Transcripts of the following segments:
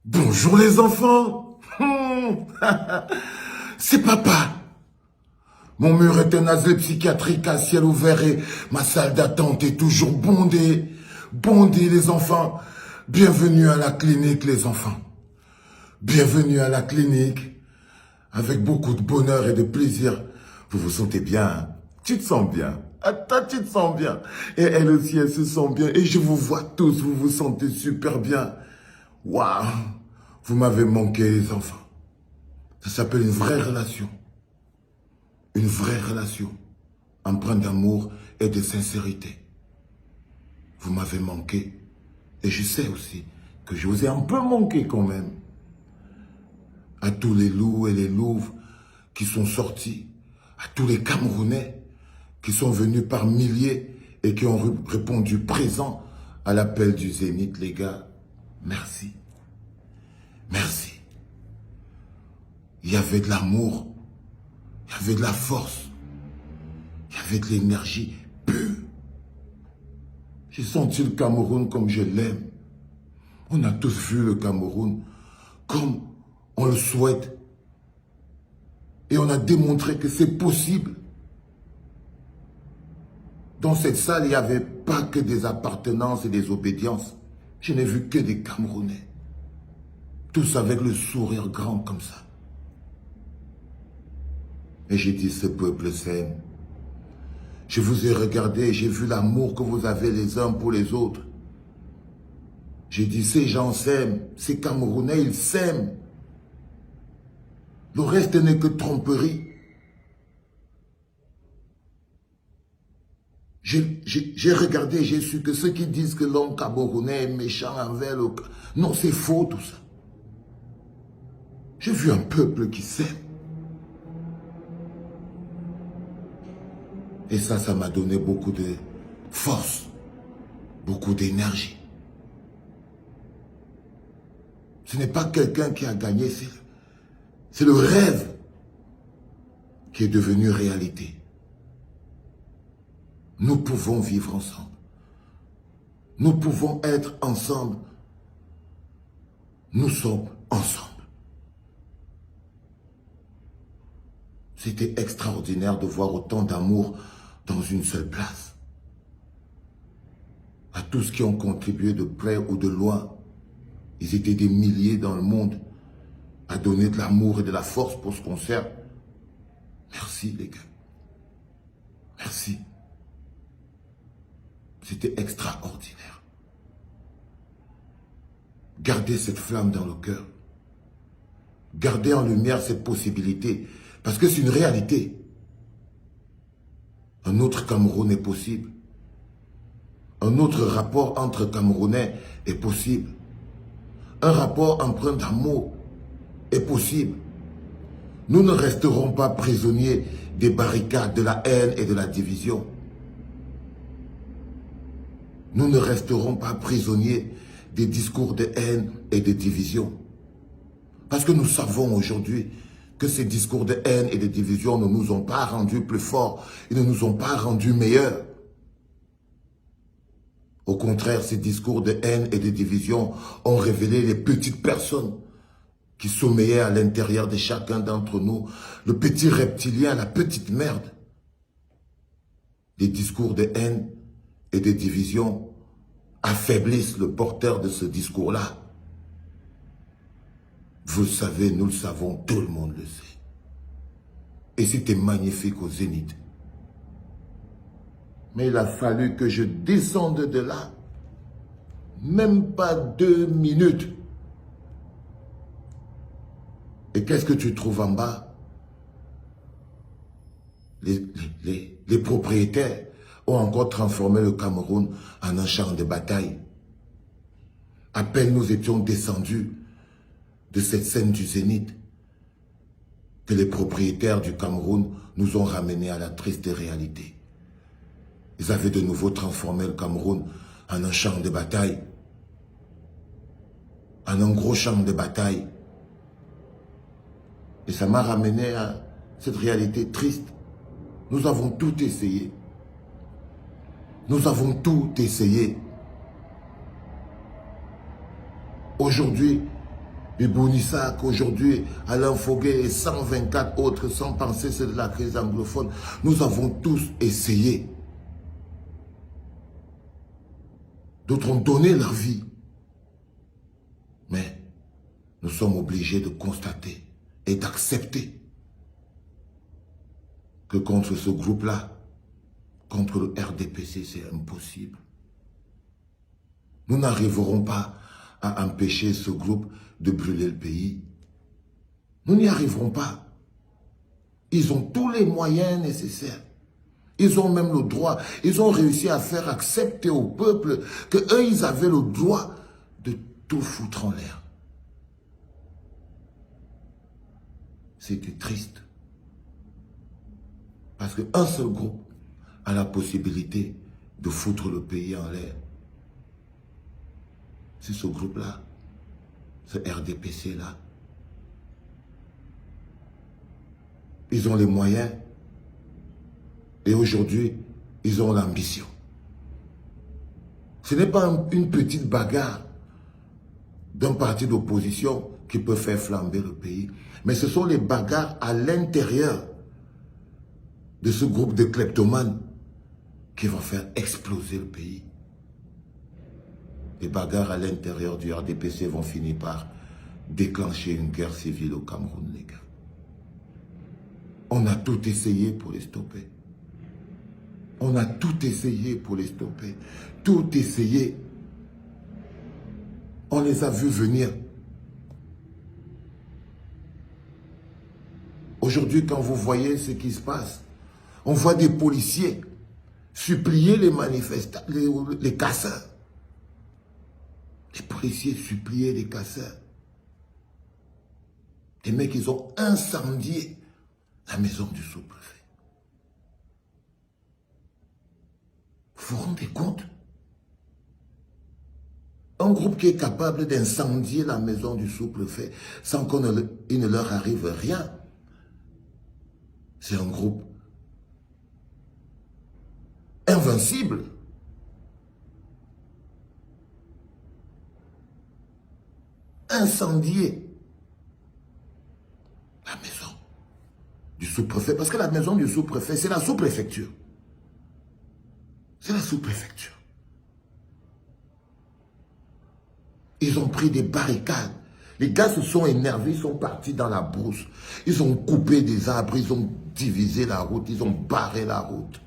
Bonjour les enfants. C'est papa. Mon mur est un asile psychiatrique à ciel ouvert et ma salle d'attente est toujours bondée. Bondée les enfants. Bienvenue à la clinique les enfants. Bienvenue à la clinique. Avec beaucoup de bonheur et de plaisir. Vous vous sentez bien, hein? Tu te sens bien. Attends, tu te sens bien. Et elle aussi, elle se sent bien. Et je vous vois tous, vous vous sentez super bien. Waouh! Vous m'avez manqué les enfants. Ça s'appelle une vraie relation. Une vraie relation. Empreinte d'amour et de sincérité. Vous m'avez manqué. Et je sais aussi que je vous ai un peu manqué quand même. À tous les loups et les louves qui sont sortis. À tous les Camerounais qui sont venus par milliers et qui ont répondu présent à l'appel du Zénith, les gars. Merci. Merci. Il y avait de l'amour, il y avait de la force, il y avait de l'énergie pure. J'ai senti le Cameroun comme je l'aime. On a tous vu le Cameroun comme on le souhaite. Et on a démontré que c'est possible. Dans cette salle, il n'y avait pas que des appartenances et des obédiences. Je n'ai vu que des Camerounais. Tous avec le sourire grand comme ça. Et j'ai dit, ce peuple s'aime. Je vous ai regardé et j'ai vu l'amour que vous avez les uns pour les autres. J'ai dit, ces gens s'aiment, ces Camerounais, ils s'aiment. Le reste n'est que tromperie. J'ai regardé et j'ai su que ceux qui disent que l'homme camerounais est méchant envers le... Non, c'est faux tout ça. J'ai vu un peuple qui s'aime. Et ça m'a donné beaucoup de force, beaucoup d'énergie. Ce n'est pas quelqu'un qui a gagné, c'est le rêve qui est devenu réalité. Nous pouvons vivre ensemble. Nous pouvons être ensemble. Nous sommes ensemble. C'était extraordinaire de voir autant d'amour dans une seule place. À tous qui ont contribué de près ou de loin, ils étaient des milliers dans le monde à donner de l'amour et de la force pour ce concert. Merci les gars. Merci. C'était extraordinaire. Gardez cette flamme dans le cœur. Gardez en lumière cette possibilité. Parce que c'est une réalité. Un autre Cameroun est possible. Un autre rapport entre Camerounais est possible. Un rapport empreint d'amour est possible. Nous ne resterons pas prisonniers des barricades, de la haine et de la division. Nous ne resterons pas prisonniers des discours de haine et de division. Parce que nous savons aujourd'hui que ces discours de haine et de division ne nous ont pas rendus plus forts, ils ne nous ont pas rendus meilleurs. Au contraire, ces discours de haine et de division ont révélé les petites personnes qui sommeillaient à l'intérieur de chacun d'entre nous, le petit reptilien, la petite merde. Les discours de haine et de division affaiblissent le porteur de ce discours-là. Vous le savez, nous le savons, tout le monde le sait. Et c'était magnifique au Zénith. Mais il a fallu que je descende de là. Même pas 2 minutes. Et qu'est-ce que tu trouves en bas? Les propriétaires ont encore transformé le Cameroun en un champ de bataille. À peine nous étions descendus de cette scène du Zénith que les propriétaires du Cameroun nous ont ramenés à la triste réalité. Ils avaient de nouveau transformé le Cameroun en un champ de bataille, en un gros champ de bataille. Et ça m'a ramené à cette réalité triste. Nous avons tout essayé. Nous avons tout essayé. Aujourd'hui, Ibounissac, aujourd'hui, Alain Foguet et 124 autres, sans penser c'est de la crise anglophone. Nous avons tous essayé. D'autres ont donné leur vie. Mais nous sommes obligés de constater et d'accepter que contre ce groupe-là, contre le RDPC, c'est impossible. Nous n'arriverons pas à empêcher ce groupe de brûler le pays. Nous n'y arriverons pas. Ils ont tous les moyens nécessaires. Ils ont même le droit. Ils ont réussi à faire accepter au peuple qu'eux, ils avaient le droit de tout foutre en l'air. C'était triste. Parce qu'un seul groupe a la possibilité de foutre le pays en l'air. C'est ce groupe-là, ce RDPC-là. Ils ont les moyens et aujourd'hui, ils ont l'ambition. Ce n'est pas une petite bagarre d'un parti d'opposition qui peut faire flamber le pays, mais ce sont les bagarres à l'intérieur de ce groupe de kleptomanes qui vont faire exploser le pays. Les bagarres à l'intérieur du RDPC vont finir par déclencher une guerre civile au Cameroun, les gars. On a tout essayé pour les stopper. On a tout essayé pour les stopper. Tout essayé. On les a vus venir. Aujourd'hui, quand vous voyez ce qui se passe, on voit des policiers supplier les manifestants, les casseurs. Les policiers suppliaient les casseurs. Les mecs, ils ont incendié la maison du sous-préfet. Vous vous rendez compte? Un groupe qui est capable d'incendier la maison du sous-préfet sans qu'il ne leur arrive rien, c'est un groupe invincible. Incendier la maison du sous-préfet. Parce que la maison du sous-préfet, c'est la sous-préfecture. C'est la sous-préfecture. Ils ont pris des barricades. Les gars se sont énervés, ils sont partis dans la brousse. Ils ont coupé des arbres, ils ont divisé la route, ils ont barré la route.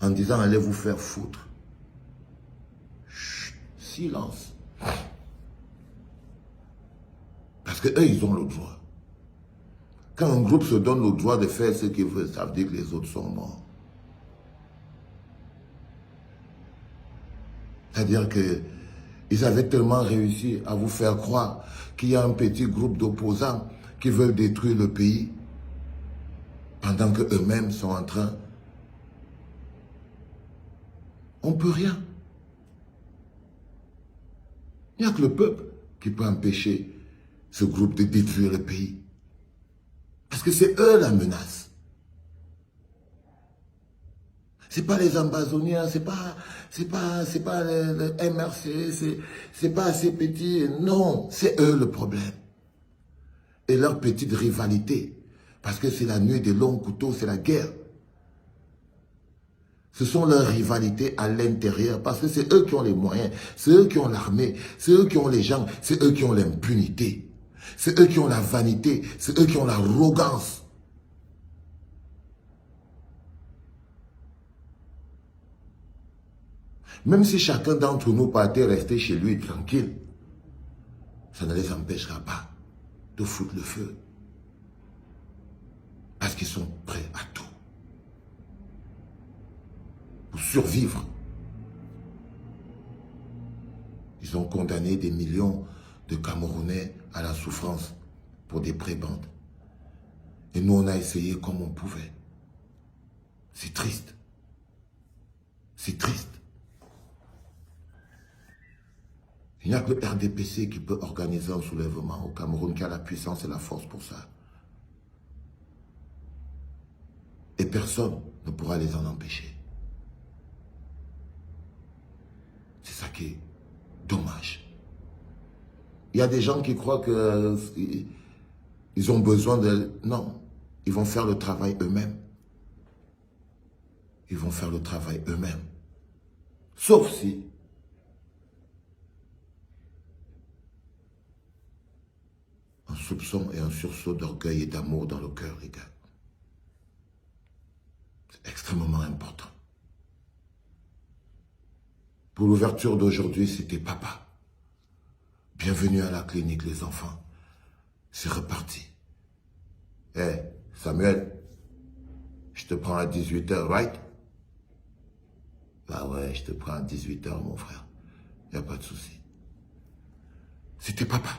En disant, allez vous faire foutre. Chut, silence. Parce qu'eux, ils ont le droit. Quand un groupe se donne le droit de faire ce qu'il veut, ça veut dire que les autres sont morts. C'est-à-dire qu'ils avaient tellement réussi à vous faire croire qu'il y a un petit groupe d'opposants qui veulent détruire le pays pendant qu'eux-mêmes sont en train. On ne peut rien. Il n'y a que le peuple qui peut empêcher ce groupe de détruire le pays. Parce que c'est eux la menace. C'est pas les ambazoniens, c'est pas le MRC, c'est pas assez petit. Non, c'est eux le problème. Et leur petite rivalité. Parce que c'est la nuit des longs couteaux, c'est la guerre. Ce sont leurs rivalités à l'intérieur. Parce que c'est eux qui ont les moyens. C'est eux qui ont l'armée. C'est eux qui ont les gens. C'est eux qui ont l'impunité. C'est eux qui ont la vanité. C'est eux qui ont l'arrogance. Même si chacun d'entre nous partait rester chez lui tranquille, ça ne les empêchera pas de foutre le feu. Parce qu'ils sont prêts à tout. Pour survivre. Ils ont condamné des millions de Camerounais à la souffrance pour des prébendes. Et nous, on a essayé comme on pouvait. C'est triste. C'est triste. Il n'y a que le RDPC qui peut organiser un soulèvement au Cameroun, qui a la puissance et la force pour ça. Et personne ne pourra les en empêcher. C'est ça qui est dommage. Il y a des gens qui croient que ils ont besoin de... Non, ils vont faire le travail eux-mêmes. Ils vont faire le travail eux-mêmes. Sauf si un soupçon et un sursaut d'orgueil et d'amour dans le cœur, les gars. C'est extrêmement important. Pour l'ouverture d'aujourd'hui, c'était papa. Bienvenue à la clinique, les enfants. C'est reparti. Hey, Samuel, je te prends à 18h, right? Bah ouais, je te prends à 18h, mon frère. Y a pas de souci. C'était papa.